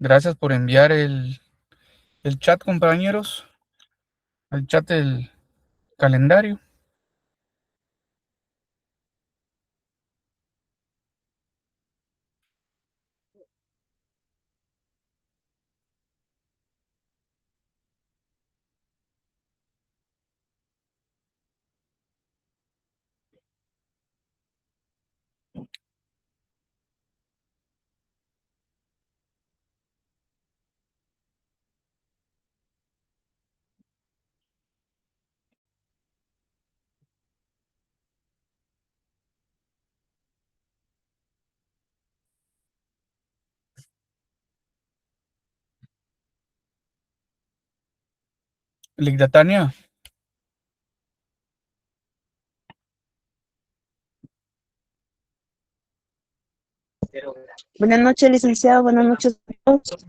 Gracias por enviar el chat, compañeros, el chat del calendario. Ligda Tania, Buenas noches, licenciado. Buenas noches a todos.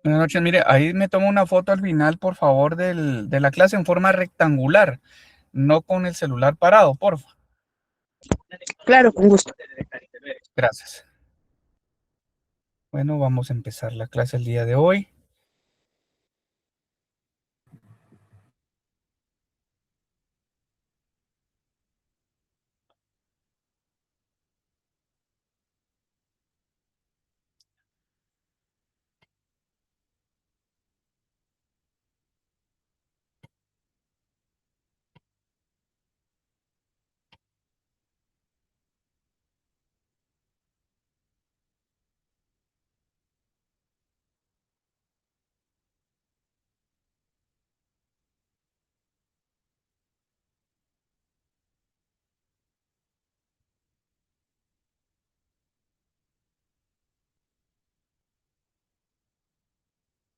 buenas noches. Mire, ahí me tomo una foto al final, por favor, de la clase en forma rectangular, no con el celular parado, porfa. Claro, con gusto. Gracias. Bueno, vamos a empezar la clase el día de hoy.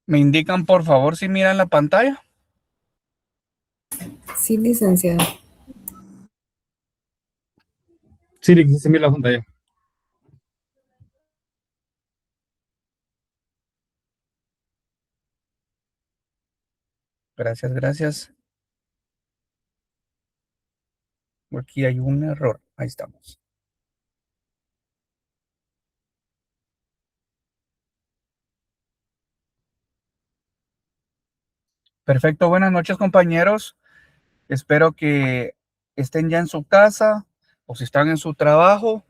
¿Me indican, por favor, si miran la pantalla? Sí, licenciado. Sí, se mira la pantalla. Gracias, gracias. Aquí hay un error. Ahí estamos. Perfecto. Buenas noches, compañeros. Espero que estén ya en su casa o si están en su trabajo,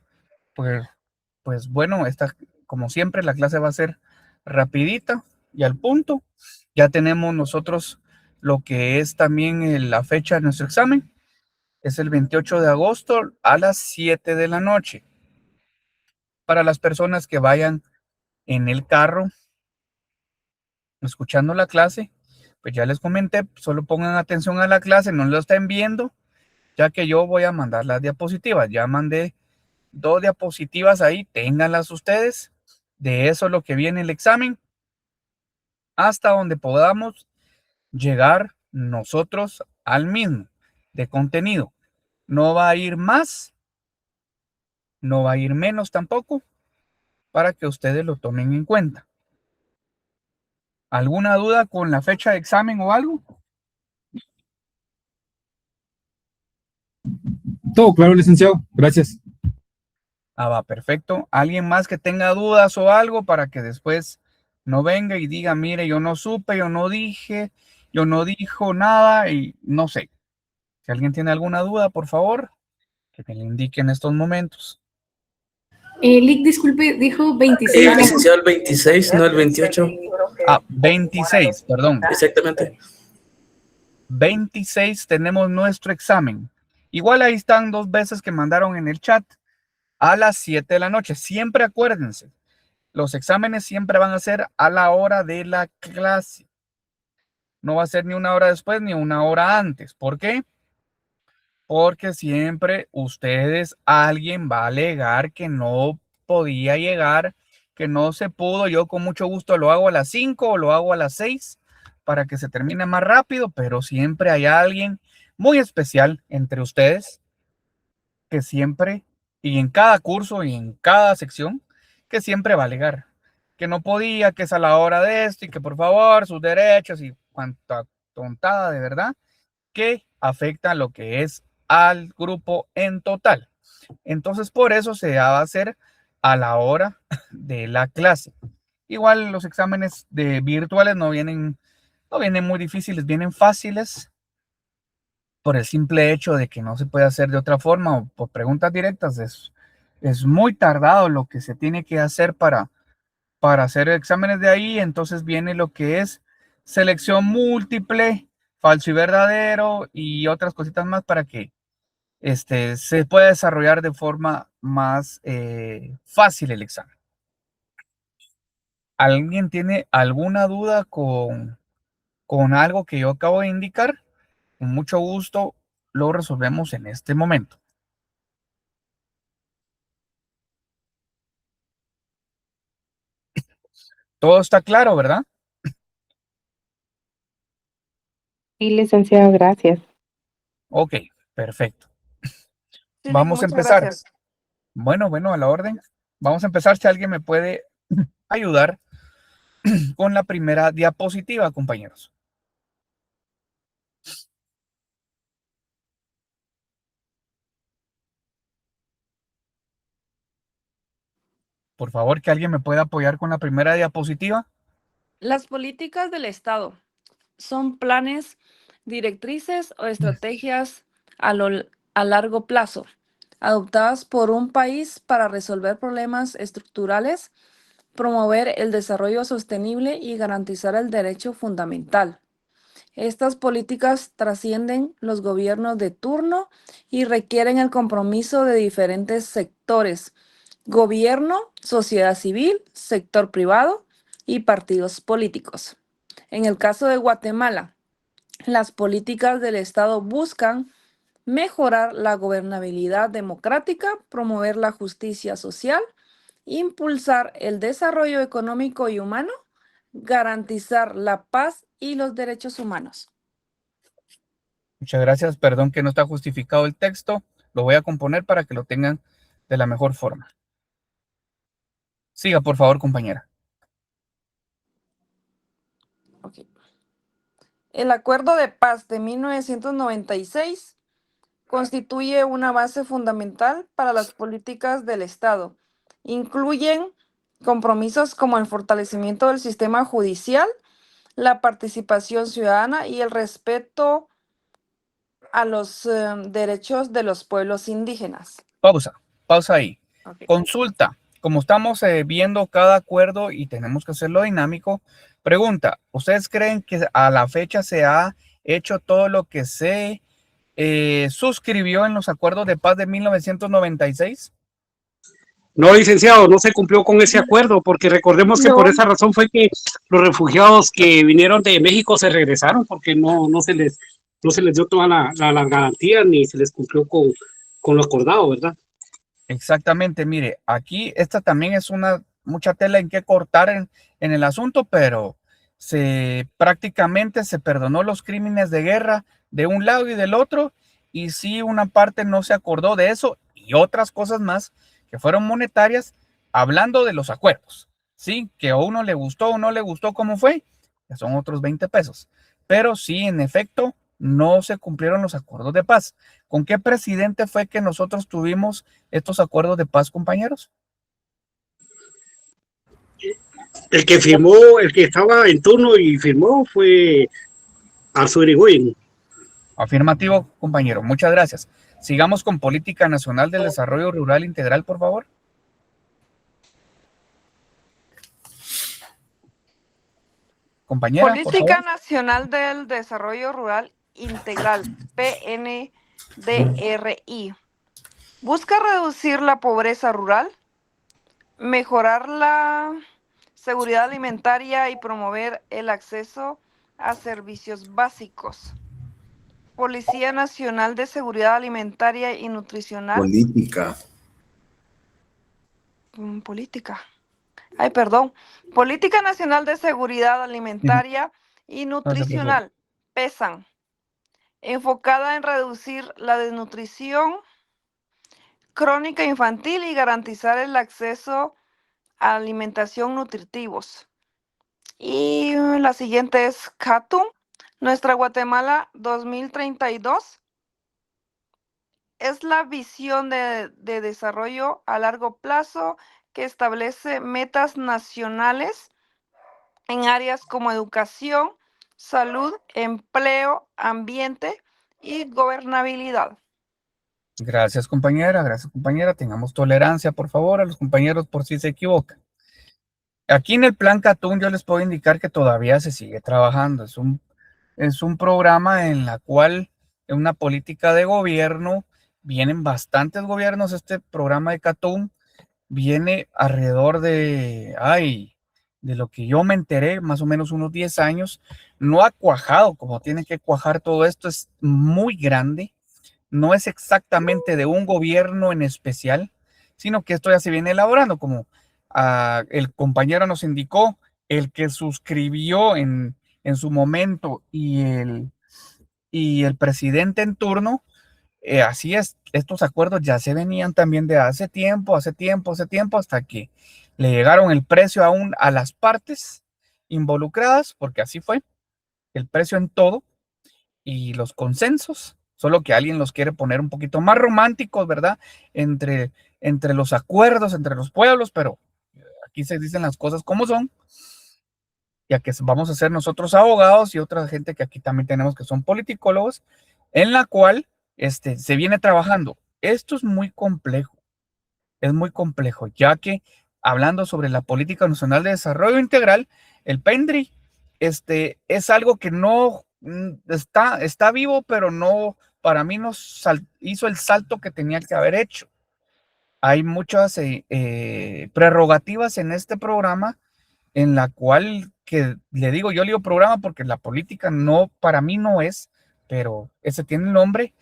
pues bueno, como siempre, la clase va a ser rapidita y al punto. Ya tenemos nosotros lo que es también la fecha de nuestro examen. Es el 28 de agosto a las 7 de la noche. Para las personas que vayan en el carro escuchando la clase, pues ya les comenté, solo pongan atención a la clase, no lo estén viendo, ya que yo voy a mandar las diapositivas. Ya mandé 2 diapositivas ahí, ténganlas ustedes. De eso es lo que viene el examen, hasta donde podamos llegar nosotros al mismo de contenido. No va a ir más, no va a ir menos tampoco, para que ustedes lo tomen en cuenta. ¿Alguna duda con la fecha de examen o algo? Todo claro, licenciado. Gracias. Va, perfecto. ¿Alguien más que tenga dudas o algo para que después no venga y diga, mire, yo no supe, yo no dije, yo no dijo nada y no sé? Si alguien tiene alguna duda, por favor, que me la indique en estos momentos. Lick, disculpe, dijo 26. Licenciado, el 26, no el 28. 26, perdón. Exactamente. 26 tenemos nuestro examen. Igual ahí están 2 veces que mandaron en el chat a las 7 de la noche. Siempre acuérdense, los exámenes siempre van a ser a la hora de la clase. No va a ser ni una hora después ni una hora antes. ¿Por qué? Porque siempre alguien va a alegar que no podía llegar, que no se pudo. Yo con mucho gusto lo hago a las 5 o lo hago a las 6 para que se termine más rápido, pero siempre hay alguien muy especial entre ustedes que siempre, y en cada curso y en cada sección, que siempre va a alegar que no podía, que es a la hora de esto y que por favor sus derechos y cuanta tontada de verdad que afecta a lo que es al grupo en total. Entonces, por eso se va a hacer a la hora de la clase. Igual los exámenes de virtuales no vienen muy difíciles, vienen fáciles por el simple hecho de que no se puede hacer de otra forma o por preguntas directas. Es muy tardado lo que se tiene que hacer para hacer exámenes de ahí. Entonces viene lo que es selección múltiple, falso y verdadero y otras cositas más para que se pueda desarrollar de forma más fácil el examen. ¿Alguien tiene alguna duda con algo que yo acabo de indicar? Con mucho gusto lo resolvemos en este momento. Todo está claro, ¿verdad? Sí, licenciado, gracias. Ok, perfecto. Sí, Vamos a muchas empezar. gracias. Bueno, a la orden. Vamos a empezar. Si alguien me puede ayudar con la primera diapositiva, compañeros. Por favor, que alguien me pueda apoyar con la primera diapositiva. Las políticas del Estado son planes, directrices o estrategias a largo plazo, adoptadas por un país para resolver problemas estructurales, promover el desarrollo sostenible y garantizar el derecho fundamental. Estas políticas trascienden los gobiernos de turno y requieren el compromiso de diferentes sectores: gobierno, sociedad civil, sector privado y partidos políticos. En el caso de Guatemala, las políticas del Estado buscan mejorar la gobernabilidad democrática, promover la justicia social, impulsar el desarrollo económico y humano, garantizar la paz y los derechos humanos. Muchas gracias. Perdón que no está justificado el texto. Lo voy a componer para que lo tengan de la mejor forma. Siga, por favor, compañera. Okay. El Acuerdo de Paz de 1996 constituye una base fundamental para las políticas del Estado. Incluyen compromisos como el fortalecimiento del sistema judicial, la participación ciudadana y el respeto a los derechos de los pueblos indígenas. Pausa ahí. Okay. Consulta. Como estamos viendo cada acuerdo y tenemos que hacerlo dinámico, pregunta, ¿ustedes creen que a la fecha se ha hecho todo lo que se suscribió en los acuerdos de paz de 1996? No, licenciado, no se cumplió con ese acuerdo, porque recordemos que por No, esa razón fue que los refugiados que vinieron de México se regresaron, porque no se les dio toda la garantía ni se les cumplió con lo acordado, ¿verdad? Exactamente, mire, aquí esta también es mucha tela en que cortar en el asunto, pero prácticamente se perdonó los crímenes de guerra de un lado y del otro, y sí una parte no se acordó de eso y otras cosas más que fueron monetarias, hablando de los acuerdos, sí, que a uno le gustó o no le gustó cómo fue, que son otros 20 pesos, pero sí, en efecto, no se cumplieron los acuerdos de paz. ¿Con qué presidente fue que nosotros tuvimos estos acuerdos de paz, compañeros? El que firmó, el que estaba en turno y firmó fue Arthur Irigoyen. Afirmativo, compañero. Muchas gracias. Sigamos con Política Nacional del Desarrollo Rural Integral, por favor. Compañera, por Política favor. Nacional del Desarrollo Rural Integral, PNDRI. Busca reducir la pobreza rural, mejorar la seguridad alimentaria y promover el acceso a servicios básicos. Policía Nacional de Seguridad Alimentaria y Nutricional. Política. Política. Ay, perdón. Política Nacional de Seguridad Alimentaria y No se preocupe. Nutricional, PESAN, enfocada en reducir la desnutrición crónica infantil y garantizar el acceso a alimentación nutritivos. Y la siguiente es CATUM, Nuestra Guatemala 2032. Es la visión de desarrollo a largo plazo que establece metas nacionales en áreas como educación, salud, empleo, ambiente y gobernabilidad. Gracias, compañera. Gracias, compañera. Tengamos tolerancia, por favor, a los compañeros por si se equivocan. Aquí en el Plan Catún yo les puedo indicar que todavía se sigue trabajando. Es un programa en la cual, en una política de gobierno, vienen bastantes gobiernos. Este programa de Catún viene alrededor de lo que yo me enteré, más o menos unos 10 años. No ha cuajado como tiene que cuajar todo esto. Es muy grande. No es exactamente de un gobierno en especial, sino que esto ya se viene elaborando, como el compañero nos indicó, el que suscribió en su momento y el presidente en turno, así es, estos acuerdos ya se venían también de hace tiempo, hasta que le llegaron el precio aún a las partes involucradas, porque así fue, el precio en todo y los consensos, solo que alguien los quiere poner un poquito más románticos, ¿verdad? Entre los acuerdos, entre los pueblos, pero aquí se dicen las cosas como son, ya que vamos a ser nosotros abogados y otra gente que aquí también tenemos que son politicólogos, en la cual se viene trabajando. Esto es muy complejo, ya que hablando sobre la Política Nacional de Desarrollo Integral, el PENDRI, es algo que no está vivo, pero no, para mí no hizo el salto que tenía que haber hecho. Hay muchas prerrogativas en este programa en la cual, que le digo, yo le digo programa porque la política no, para mí no es, pero ese tiene el nombre,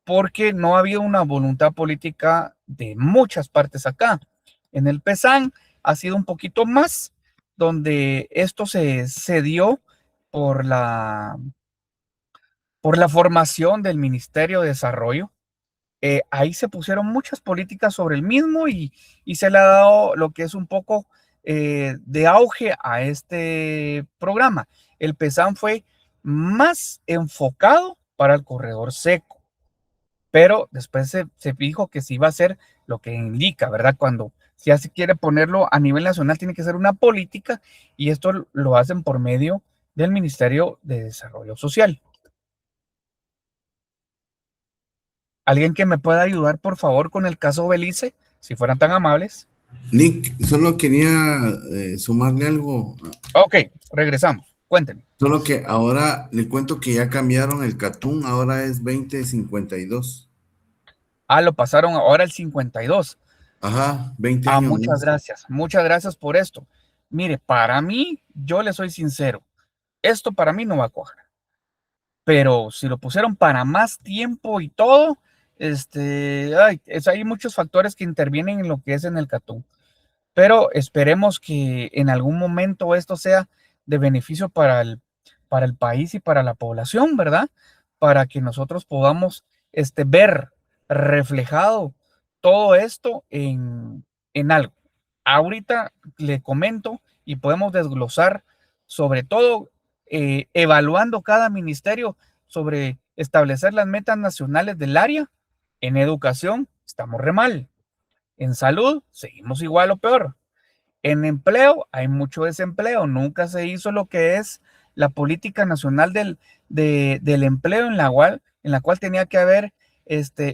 porque no ha habido una voluntad política de muchas partes acá. En el PESAN ha sido un poquito más, donde esto se dio por por la formación del Ministerio de Desarrollo. Ahí se pusieron muchas políticas sobre el mismo y se le ha dado lo que es un poco de auge a este programa. El PESAN fue más enfocado para el corredor seco, pero después se dijo que sí iba a ser lo que indica, ¿verdad? Cuando si ya se quiere ponerlo a nivel nacional, tiene que ser una política y esto lo hacen por medio del Ministerio de Desarrollo Social. ¿Alguien que me pueda ayudar, por favor, con el caso Belice, si fueran tan amables? Nick, solo quería sumarle algo. Ok, regresamos. Cuéntenme. Solo que ahora le cuento que ya cambiaron el Catún, ahora es 2052. Lo pasaron ahora el 52. Ajá, 20 años Muchas más. gracias. Muchas gracias por esto. Mire, para mí, yo le soy sincero, esto para mí no va a cuajar. Pero si lo pusieron para más tiempo y todo, hay muchos factores que intervienen en lo que es en el Catún. Pero esperemos que en algún momento esto sea de beneficio para el país y para la población, ¿verdad? Para que nosotros podamos ver reflejado todo esto en algo. Ahorita le comento y podemos desglosar sobre todo evaluando cada ministerio sobre establecer las metas nacionales del área. En educación estamos re mal. En salud, seguimos igual o peor. En empleo, hay mucho desempleo. Nunca se hizo lo que es la política nacional del empleo en la cual tenía que haber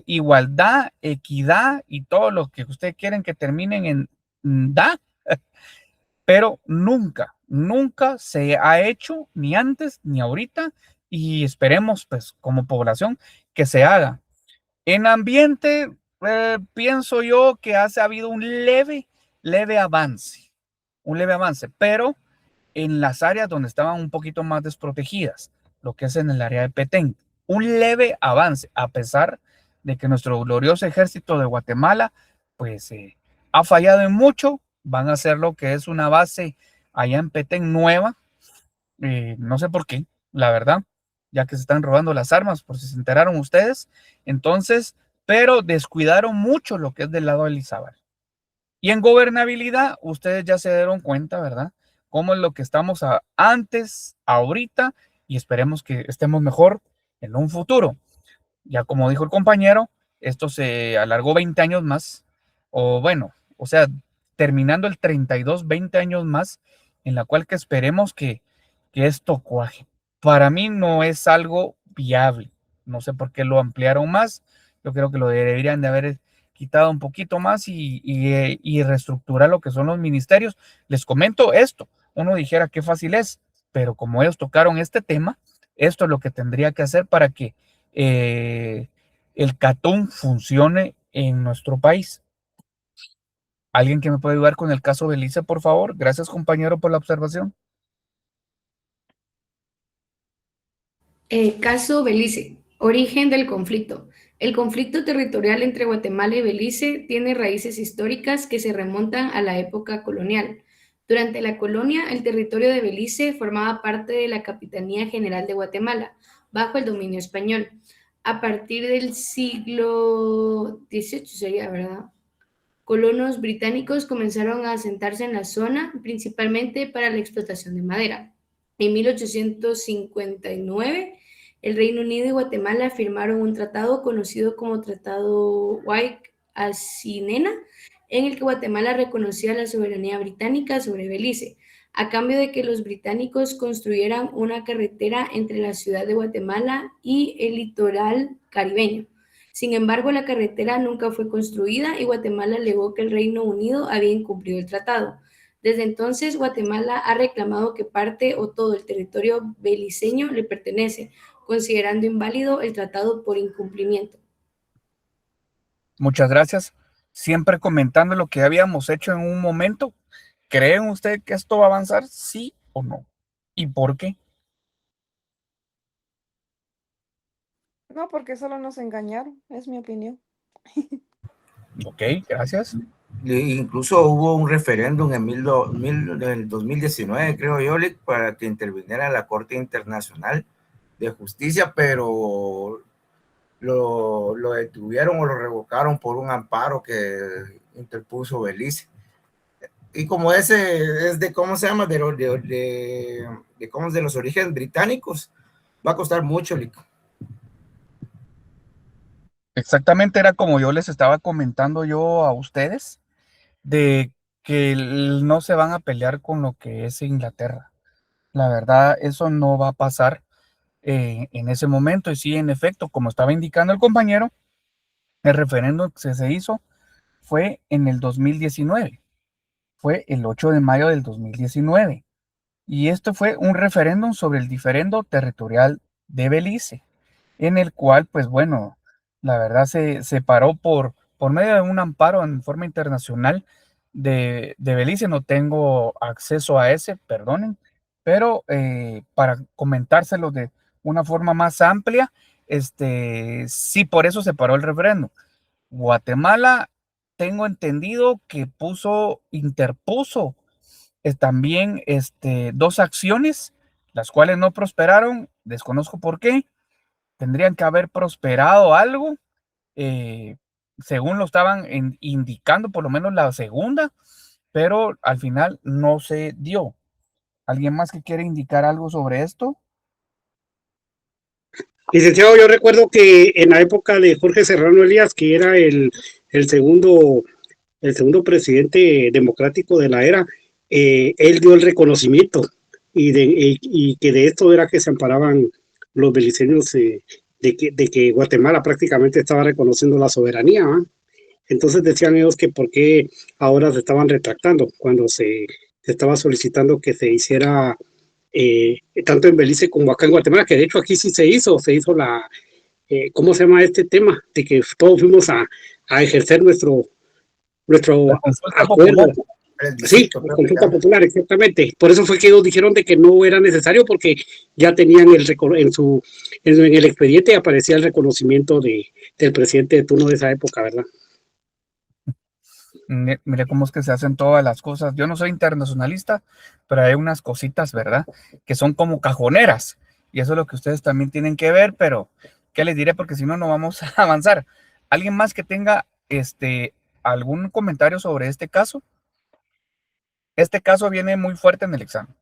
igualdad, equidad y todo lo que ustedes quieren que terminen en da, pero nunca se ha hecho ni antes ni ahorita y esperemos pues como población que se haga. En ambiente, pienso yo que ha habido un leve avance, pero en las áreas donde estaban un poquito más desprotegidas, lo que es en el área de Petén, un leve avance, a pesar de que nuestro glorioso ejército de Guatemala, pues ha fallado en mucho. Van a hacer lo que es una base allá en Petén nueva, no sé por qué, la verdad, ya que se están robando las armas, por si se enteraron ustedes. Entonces, pero descuidaron mucho lo que es del lado de Elizabeth. Y en gobernabilidad, ustedes ya se dieron cuenta, ¿verdad? Cómo es lo que estamos antes, ahorita, y esperemos que estemos mejor en un futuro. Ya como dijo el compañero, esto se alargó 20 años más, o bueno, o sea, terminando el 32, 20 años más, en la cual que esperemos que esto cuaje. Para mí no es algo viable. No sé por qué lo ampliaron más. Yo creo que lo deberían de haber quitado un poquito más y reestructurar lo que son los ministerios. Les comento esto. Uno dijera qué fácil es, pero como ellos tocaron este tema, esto es lo que tendría que hacer para que el CATUM funcione en nuestro país. ¿Alguien que me puede ayudar con el caso Belice, por favor? Gracias, compañero, por la observación. Caso Belice. Origen del conflicto. El conflicto territorial entre Guatemala y Belice tiene raíces históricas que se remontan a la época colonial. Durante la colonia, el territorio de Belice formaba parte de la Capitanía General de Guatemala, bajo el dominio español. A partir del siglo XVIII, sería, ¿verdad? Colonos británicos comenzaron a asentarse en la zona, principalmente para la explotación de madera. En 1859, el Reino Unido y Guatemala firmaron un tratado conocido como Tratado White-Asinena, en el que Guatemala reconocía la soberanía británica sobre Belice, a cambio de que los británicos construyeran una carretera entre la ciudad de Guatemala y el litoral caribeño. Sin embargo, la carretera nunca fue construida y Guatemala alegó que el Reino Unido había incumplido el tratado. Desde entonces, Guatemala ha reclamado que parte o todo el territorio beliceño le pertenece, considerando inválido el tratado por incumplimiento. Muchas gracias. Siempre comentando lo que habíamos hecho en un momento. ¿Creen ustedes que esto va a avanzar? ¿Sí o no? ¿Y por qué? No, porque solo nos engañaron, es mi opinión. Ok, gracias. Incluso hubo un referéndum en el 2019, creo yo, para que interviniera la Corte Internacional de Justicia, pero lo detuvieron o lo revocaron por un amparo que interpuso Belice. Y como ese es de, ¿cómo se llama? De los orígenes británicos, va a costar mucho, Lico. Exactamente, era como yo les estaba comentando yo a ustedes, de que no se van a pelear con lo que es Inglaterra. La verdad, eso no va a pasar en ese momento. Y sí, en efecto, como estaba indicando el compañero, el referéndum que se hizo fue en el 2019. Fue el 8 de mayo del 2019. Y esto fue un referéndum sobre el diferendo territorial de Belice, en el cual, pues bueno, la verdad se paró por medio de un amparo en forma internacional de Belice. No tengo acceso a ese, perdonen, pero para comentárselo de una forma más amplia, sí, por eso se paró el referéndum. Guatemala, tengo entendido que interpuso también dos acciones, las cuales no prosperaron, desconozco por qué, tendrían que haber prosperado algo, según lo estaban indicando, por lo menos la segunda, pero al final no se dio. ¿Alguien más que quiere indicar algo sobre esto? Licenciado, yo recuerdo que en la época de Jorge Serrano Elías, que era el segundo presidente democrático de la era, él dio el reconocimiento y que de esto era que se amparaban los beliceños, de que Guatemala prácticamente estaba reconociendo la soberanía, ¿eh? Entonces decían ellos que por qué ahora se estaban retractando cuando se estaba solicitando que se hiciera tanto en Belice como acá en Guatemala, que de hecho aquí sí se hizo la, ¿cómo se llama este tema? De que todos fuimos a ejercer nuestro acuerdo. Sí, la consulta popular, exactamente. Por eso fue que ellos dijeron de que no era necesario, porque ya tenían en el expediente aparecía el reconocimiento del presidente de turno de esa época, ¿verdad? Mire cómo es que se hacen todas las cosas. Yo no soy internacionalista, pero hay unas cositas, ¿verdad? Que son como cajoneras. Y eso es lo que ustedes también tienen que ver, pero ¿qué les diré? Porque si no, no vamos a avanzar. ¿Alguien más que tenga algún comentario sobre este caso? Este caso viene muy fuerte en el examen.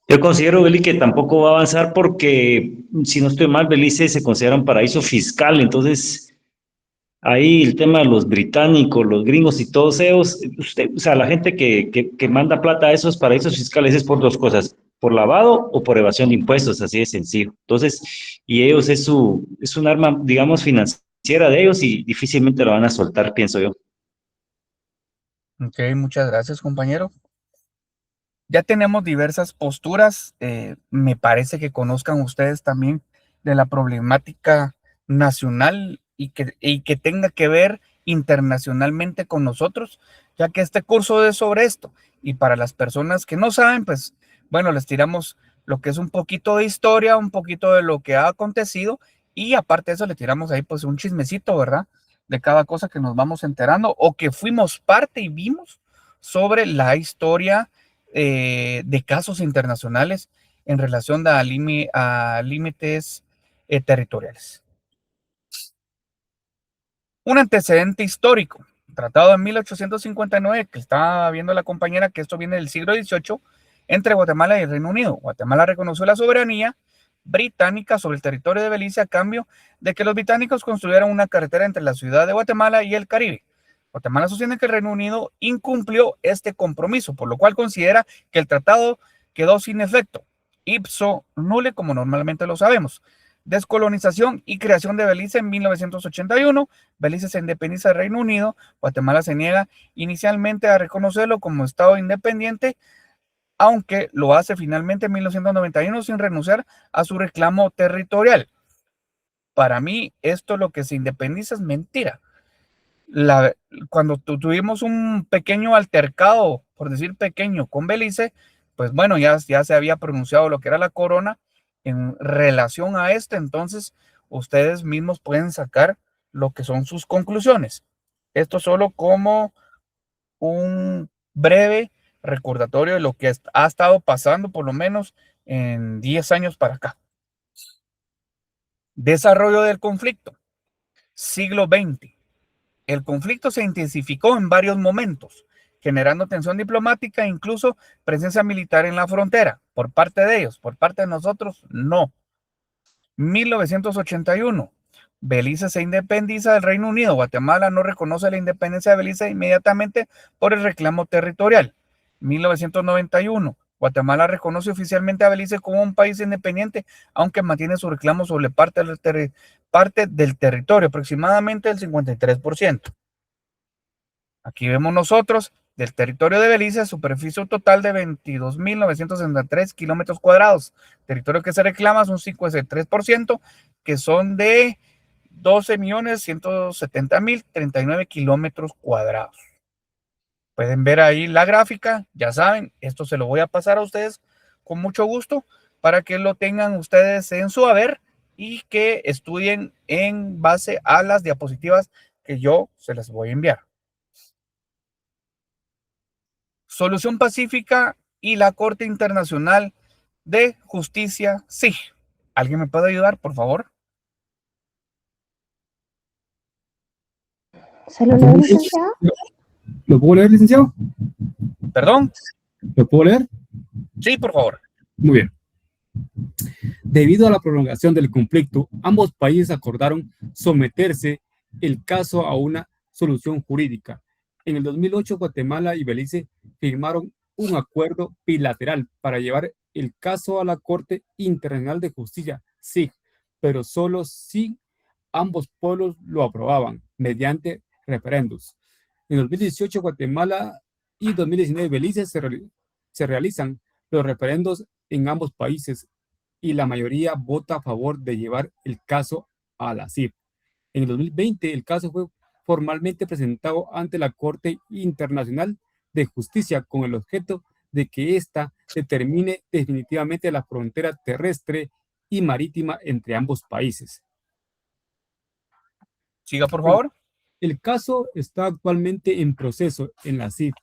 Yo considero, Beli, que tampoco va a avanzar porque, si no estoy mal, Belice se considera un paraíso fiscal, entonces ahí el tema de los británicos, los gringos y todos ellos, usted, o sea, la gente que manda plata a esos paraísos fiscales es por dos cosas, por lavado o por evasión de impuestos, así de sencillo. Entonces, y ellos es un arma, digamos, financiera de ellos y difícilmente lo van a soltar, pienso yo. Ok, muchas gracias, compañero. Ya tenemos diversas posturas. Me parece que conozcan ustedes también de la problemática nacional y que tenga que ver internacionalmente con nosotros, ya que este curso es sobre esto. Y para las personas que no saben, pues bueno, les tiramos lo que es un poquito de historia, un poquito de lo que ha acontecido y aparte de eso le tiramos ahí pues un chismecito, ¿verdad? De cada cosa que nos vamos enterando o que fuimos parte y vimos sobre la historia de casos internacionales en relación a límites territoriales. Un antecedente histórico, tratado en 1859, que está viendo la compañera que esto viene del siglo XVIII, entre Guatemala y el Reino Unido. Guatemala reconoció la soberanía británica sobre el territorio de Belice a cambio de que los británicos construyeran una carretera entre la ciudad de Guatemala y el Caribe. Guatemala sostiene que el Reino Unido incumplió este compromiso, por lo cual considera que el tratado quedó sin efecto, ipso nulle, como normalmente lo sabemos. Descolonización y creación de Belice en 1981. Belice se independiza del Reino Unido. Guatemala se niega inicialmente a reconocerlo como Estado independiente, aunque lo hace finalmente en 1991 sin renunciar a su reclamo territorial. Para mí, esto lo que se independiza es mentira. Cuando tuvimos un pequeño altercado, por decir pequeño, con Belice, pues bueno, ya se había pronunciado lo que era la corona en relación a esto, entonces ustedes mismos pueden sacar lo que son sus conclusiones. Esto solo como un breve recordatorio de lo que ha estado pasando por lo menos en 10 años para acá. Desarrollo del conflicto. Siglo XX. El conflicto se intensificó en varios momentos, generando tensión diplomática e incluso presencia militar en la frontera, por parte de ellos, por parte de nosotros, no. 1981. Belice se independiza del Reino Unido. Guatemala no reconoce la independencia de Belice inmediatamente por el reclamo territorial. 1991. Guatemala reconoce oficialmente a Belice como un país independiente, aunque mantiene su reclamo sobre parte del territorio, aproximadamente el 53%. Aquí vemos nosotros del territorio de Belice, superficie total de 22.963 kilómetros cuadrados. Territorio que se reclama es un 53%, que son de 12.170.039 kilómetros cuadrados. Pueden ver ahí la gráfica, ya saben, esto se lo voy a pasar a ustedes con mucho gusto para que lo tengan ustedes en su haber y que estudien en base a las diapositivas que yo se las voy a enviar. Solución pacífica y la Corte Internacional de Justicia, sí. ¿Alguien me puede ayudar, por favor? ¿Se lo leo, licenciado? ¿Lo puedo leer, licenciado? ¿Perdón? ¿Lo puedo leer? Sí, por favor. Muy bien. Debido a la prolongación del conflicto, ambos países acordaron someterse el caso a una solución jurídica. En el 2008, Guatemala y Belice firmaron un acuerdo bilateral para llevar el caso a la Corte Internacional de Justicia, CIJ, pero solo si ambos pueblos lo aprobaban mediante referendos. En 2018, Guatemala y 2019, Belice se realizan los referendos en ambos países y la mayoría vota a favor de llevar el caso a la CIF. En el 2020, el caso fue formalmente presentado ante la Corte Internacional de Justicia con el objeto de que ésta determine definitivamente la frontera terrestre y marítima entre ambos países. Siga, por favor. El caso está actualmente en proceso en la CIF,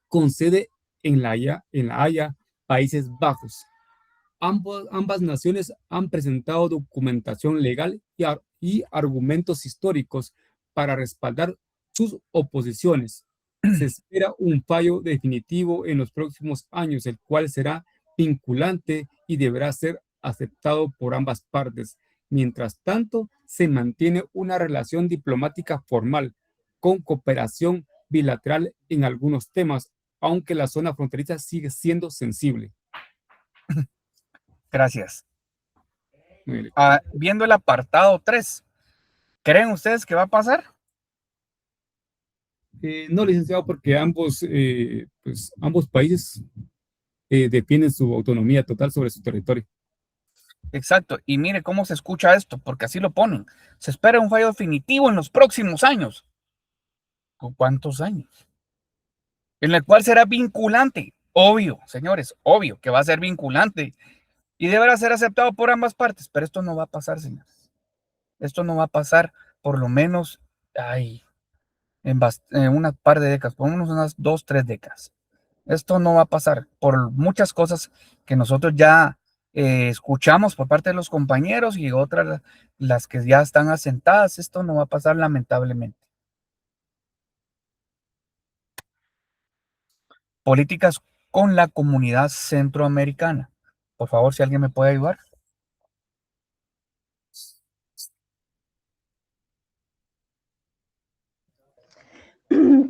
con sede en La Haya, Países Bajos. Ambas naciones han presentado documentación legal y argumentos históricos para respaldar sus oposiciones. Se espera un fallo definitivo en los próximos años, el cual será vinculante y deberá ser aceptado por ambas partes. Mientras tanto, se mantiene una relación diplomática formal con cooperación bilateral en algunos temas, aunque la zona fronteriza sigue siendo sensible. Gracias. Muy bien. Viendo el apartado 3, ¿creen ustedes que va a pasar? No, licenciado, porque ambos países defienden su autonomía total sobre su territorio. Exacto. Y mire cómo se escucha esto, porque así lo ponen. Se espera un fallo definitivo en los próximos años. ¿Con cuántos años? En el cual será vinculante. Obvio, señores, obvio que va a ser vinculante y deberá ser aceptado por ambas partes, pero esto no va a pasar, señores. Esto no va a pasar por lo menos en una par de décadas, por lo menos unas 2, 3 décadas. Esto no va a pasar por muchas cosas que nosotros ya escuchamos por parte de los compañeros y otras, las que ya están asentadas. Esto no va a pasar lamentablemente. Políticas con la comunidad centroamericana. Por favor, si alguien me puede ayudar.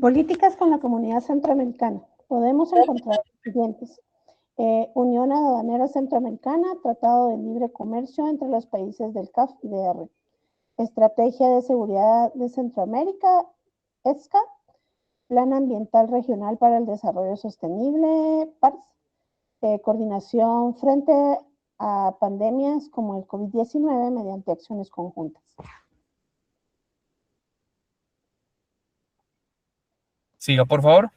Políticas con la comunidad centroamericana. Podemos encontrar los siguientes. Unión Aduanera Centroamericana, Tratado de Libre Comercio entre los países del CAF-DR. Estrategia de Seguridad de Centroamérica, ESCA. Plan Ambiental Regional para el Desarrollo Sostenible, PARS. Coordinación frente a pandemias como el COVID-19 mediante acciones conjuntas. Siga, por favor.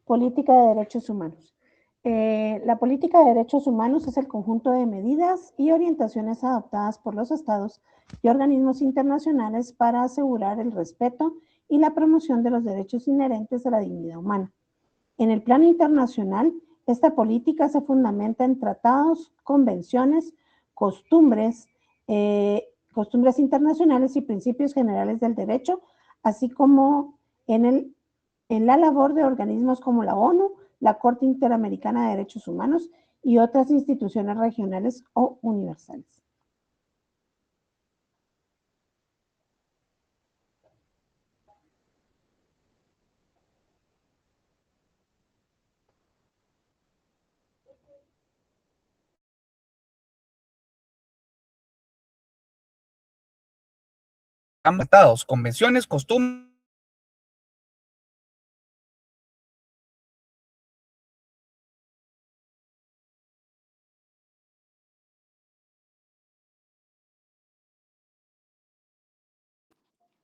Política de derechos humanos. La política de derechos humanos es el conjunto de medidas y orientaciones adoptadas por los estados y organismos internacionales para asegurar el respeto y la promoción de los derechos inherentes a la dignidad humana. En el plano internacional, esta política se fundamenta en tratados, convenciones, costumbres internacionales y principios generales del derecho, así como en la labor de organismos como la ONU, la Corte Interamericana de Derechos Humanos y otras instituciones regionales o universales. Tratados, convenciones, costumbres.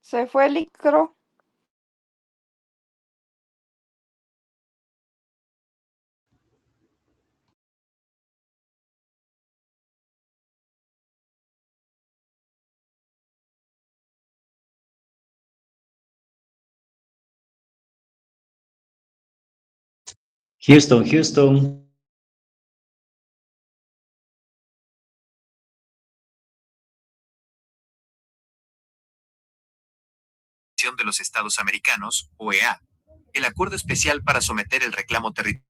Se fue el micro. Houston, Houston. De los Estados Americanos, OEA, el acuerdo especial para someter el reclamo territorial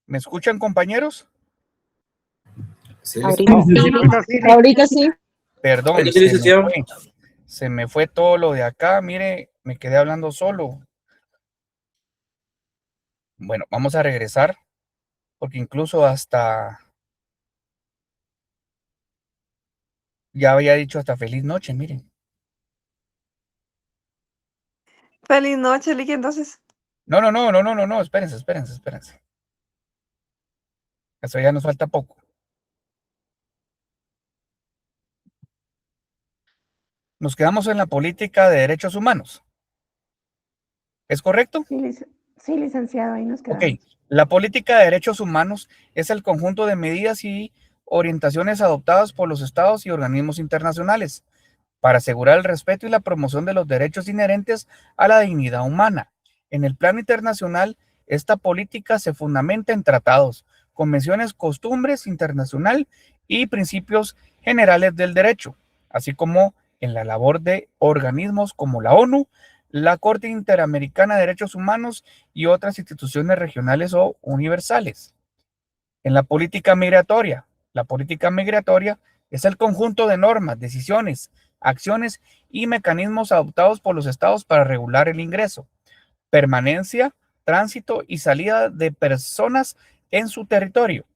¿Me escuchan, compañeros? Sí, Ahorita sí. Perdón, Sí, licenciado. se me fue todo lo de acá. Mire, me quedé hablando solo. Bueno, vamos a regresar, porque incluso hasta ya había dicho hasta feliz noche, miren. Feliz noche, Licky, entonces. No, espérense. Eso ya nos falta poco. Nos quedamos en la política de derechos humanos. ¿Es correcto? Sí, licenciado, ahí nos quedamos. Ok, la política de derechos humanos es el conjunto de medidas y orientaciones adoptadas por los estados y organismos internacionales para asegurar el respeto y la promoción de los derechos inherentes a la dignidad humana. En el plano internacional, esta política se fundamenta en tratados, convenciones, costumbres internacional y principios generales del derecho, así como en la labor de organismos como la ONU, la Corte Interamericana de Derechos Humanos y otras instituciones regionales o universales. En la política migratoria es el conjunto de normas, decisiones, acciones y mecanismos adoptados por los estados para regular el ingreso, permanencia, tránsito y salida de personas en su territorio.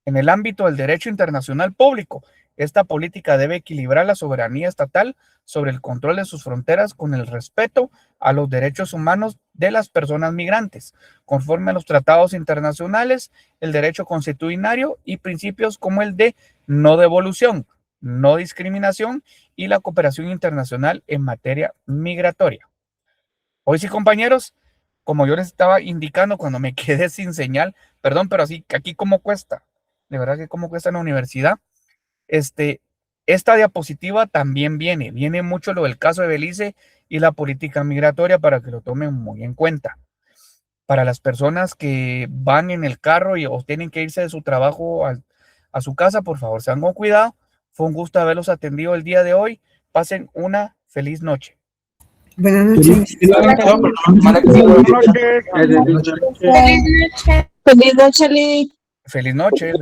En el ámbito del derecho internacional público, esta política debe equilibrar la soberanía estatal sobre el control de sus fronteras con el respeto a los derechos humanos de las personas migrantes, conforme a los tratados internacionales, el derecho consuetudinario y principios como el de no devolución, no discriminación y la cooperación internacional en materia migratoria. Hoy sí, compañeros, como yo les estaba indicando cuando me quedé sin señal, perdón, pero así, aquí cómo cuesta, de verdad que cómo cuesta en la universidad. Esta diapositiva también viene mucho lo del caso de Belice y la política migratoria para que lo tomen muy en cuenta. Para las personas que van en el carro o tienen que irse de su trabajo a su casa, por favor, sean con cuidado. Fue un gusto haberlos atendido el día de hoy. Pasen una feliz noche. Buenas noches. Feliz noche, Lick. Feliz noche.